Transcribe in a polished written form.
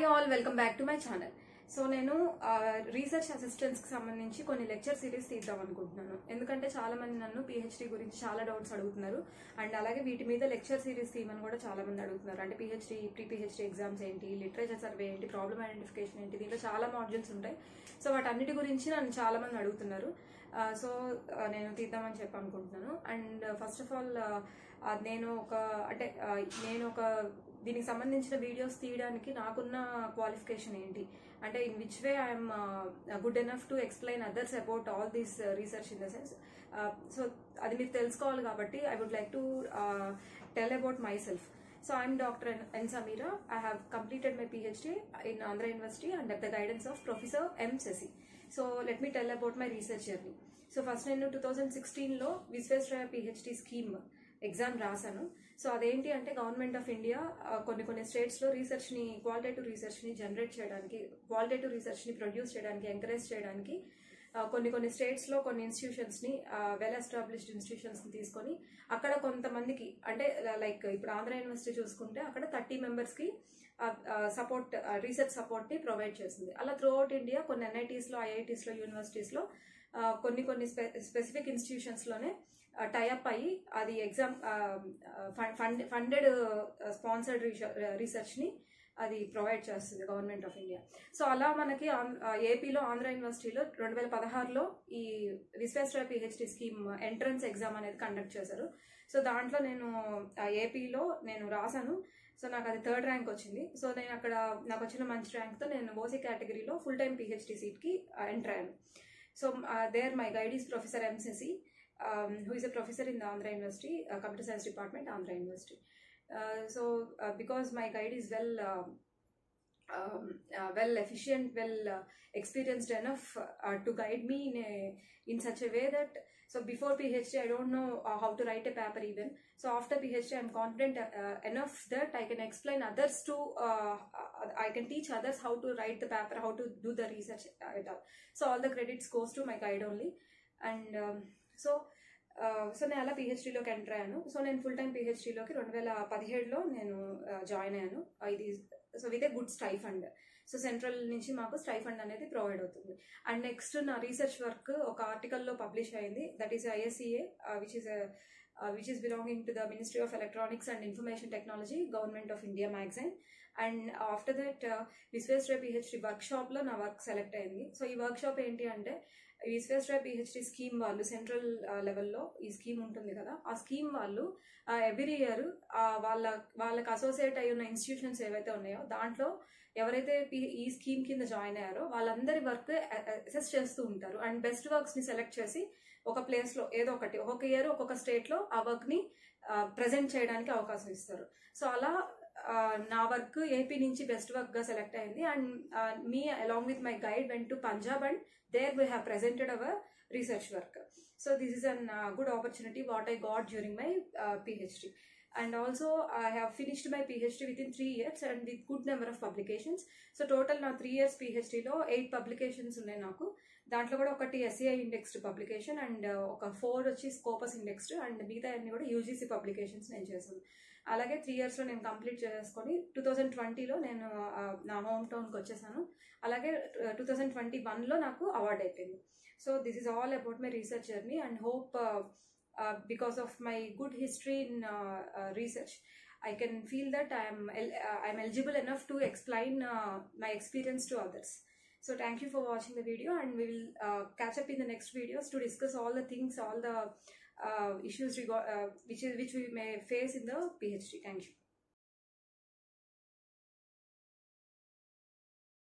Hi all, welcome back to my channel. So నేను research అసిస్టెంట్స్కి సంబంధించి కొన్ని లెక్చర్ సిరీస్ తీద్దాం అనుకుంటున్నాను. ఎందుకంటే చాలా మంది నన్ను పిహెచ్డి గురించి చాలా డౌట్స్ అడుగుతున్నారు. అండ్ అలాగే వీటి మీద లెక్చర్ సిరీస్ తీయమని కూడా చాలా మంది అడుగుతున్నారు. అంటే పిహెచ్డి, ప్రీ పిహెచ్డి ఎగ్జామ్స్ ఏంటి, లిటరేచర్ సర్వే ఏంటి, ప్రాబ్లమ్ ఐడెంటిఫికేషన్ ఏంటి, దీంట్లో చాలా మాడ్యూల్స్ ఉంటాయి. సో వాటన్నిటి గురించి నన్ను చాలా మంది అడుగుతున్నారు. సో నేను తీద్దామని చెప్పి అనుకుంటున్నాను. అండ్ ఫస్ట్ ఆఫ్ ఆల్ నేను ఒక దీనికి సంబంధించిన వీడియోస్ తీయడానికి నాకున్న క్వాలిఫికేషన్ ఏంటి, అంటే in which way I'm good enough to explain others about all these research in the sense. So అది మీరు తెలుసుకోవాలి కాబట్టి I would like to tell about myself. So I am Dr. N. Samira. I have completed my PhD in Andhra University under the guidance of Professor M. Sesi. So let me tell about my research journey. So first నేను 2016 లో Visvesvaraya PhD scheme exam రాశాను. So అదేంటి అంటే government of India కొన్ని స్టేట్స్లో రీసెర్చ్ని, qualitative రీసెర్చ్ని generate చేయడానికి, qualitative రీసెర్చ్ని produce చేయడానికి, encourage చేయడానికి కొన్ని స్టేట్స్లో కొన్ని ఇన్స్టిట్యూషన్స్ని, వెల్ ఎస్టాబ్లిష్డ్ ఇన్స్టిట్యూషన్స్ని తీసుకొని అక్కడ కొంతమందికి, అంటే లైక్ ఇప్పుడు ఆంధ్ర యూనివర్సిటీ చూసుకుంటే అక్కడ 30 మెంబర్స్కి సపోర్ట్, రీసెర్చ్ సపోర్ట్ని ప్రొవైడ్ చేస్తుంది. అలా త్రూ అవుట్ ఇండియా కొన్ని NITsలో, IITsలో, యూనివర్సిటీస్లో కొన్ని స్పెసిఫిక్ ఇన్స్టిట్యూషన్స్లోనే టైఅప్ అయ్యి అది ఎగ్జామ్ ఫండెడ్ స్పాన్సర్డ్ రీసెర్చ్ని అది ప్రొవైడ్ చేస్తుంది గవర్నమెంట్ ఆఫ్ ఇండియా. సో అలా మనకి ఏపీలో ఆంధ్ర యూనివర్సిటీలో 2016లో ఈ Visvesvaraya PhD scheme entrance exam అనేది కండక్ట్ చేశారు. సో దాంట్లో నేను ఏపీలో నేను రాశాను. సో నాకు అది 3rd ర్యాంక్ వచ్చింది. సో నేను అక్కడ నాకు వచ్చిన మంచి ర్యాంక్తో నేను ఓసీ కేటగిరీలో ఫుల్ టైమ్ PhD సీట్కి ఎంటర్ అయ్యాను. So there my guide is professor M. Sesi, who is a professor in the Andhra University, Computer Science Department, Andhra University. Because my guide is well efficient, experienced enough to guide me in such a way that, so before PhD I don't know how to write a paper even. So after PhD I'm confident enough that I can explain others to, I can teach others how to write the paper, how to do the research at all. So all the credits goes to my guide only. And so నేను అలా PhDలోకి enter అయ్యాను. So నేను full time PhDలోకి 2017లో నేను join అయ్యాను. ఇది so with a good stipend. So central నుంచి మాకు stipend అనేది ప్రొవైడ్ అవుతుంది. అండ్ నెక్స్ట్ నా రీసెర్చ్ వర్క్ ఒక ఆర్టికల్లో పబ్లిష్ అయింది. That is ISEA, which is belonging to the Ministry of Electronics and Information Technology, Government of India magazine. And after that Visvesvaraya PhD వర్క్షాప్లో నా work select అయింది. So ఈ workshop ఏంటి అంటే Visvesvaraya PhD scheme వాళ్ళు central లెవెల్లో ఈ స్కీమ్ ఉంటుంది కదా, ఆ స్కీమ్ వాళ్ళు ఎవ్రీ ఇయర్ వాళ్ళకి అసోసియేట్ అయి ఉన్న ఇన్స్టిట్యూషన్స్ ఏవైతే ఉన్నాయో దాంట్లో ఎవరైతే ఈ స్కీమ్ కింద జాయిన్ అయ్యారో వాళ్ళందరి వర్క్ అసెస్ చేస్తూ ఉంటారు. అండ్ బెస్ట్ వర్క్స్ని సెలెక్ట్ చేసి ఒక ప్లేస్లో ఏదో ఒకటి, ఒక్కొక్క ఇయర్ ఒక్కొక్క స్టేట్లో ఆ వర్క్ని ప్రజెంట్ చేయడానికి అవకాశం ఇస్తారు. సో అలా నా వర్క్ ఏపీ నుంచి బెస్ట్ వర్క్గా సెలెక్ట్ అయింది. And me along with my guide went to Punjab and there we have presented our research work. So this is a good opportunity what I got during my PhD. And also I have finished my PhD within 3 years and with good number of publications. So total na 3 years PhD lo 8 publications ఉన్నాయి నాకు. దాంట్లో కూడా ఒకటి SCI indexed publication and ఒక 4 వచ్చి Scopus indexed and మిగతా అన్ని కూడా UGC publications నేను చేశాను. అలాగే 3 yearsలో నేను కంప్లీట్ చేసుకొని 2020లో నేను నా హోమ్ టౌన్కి వచ్చేసాను. అలాగే 2021లో నాకు అవార్డ్ అయిపోయింది. So this is all about my research journey and hope because of my good history in research I can feel that I am eligible enough to explain my experience to others. So thank you for watching the video and we will catch up in the next videos to discuss all the things, all the issues which we may face in the PhD. Thank you.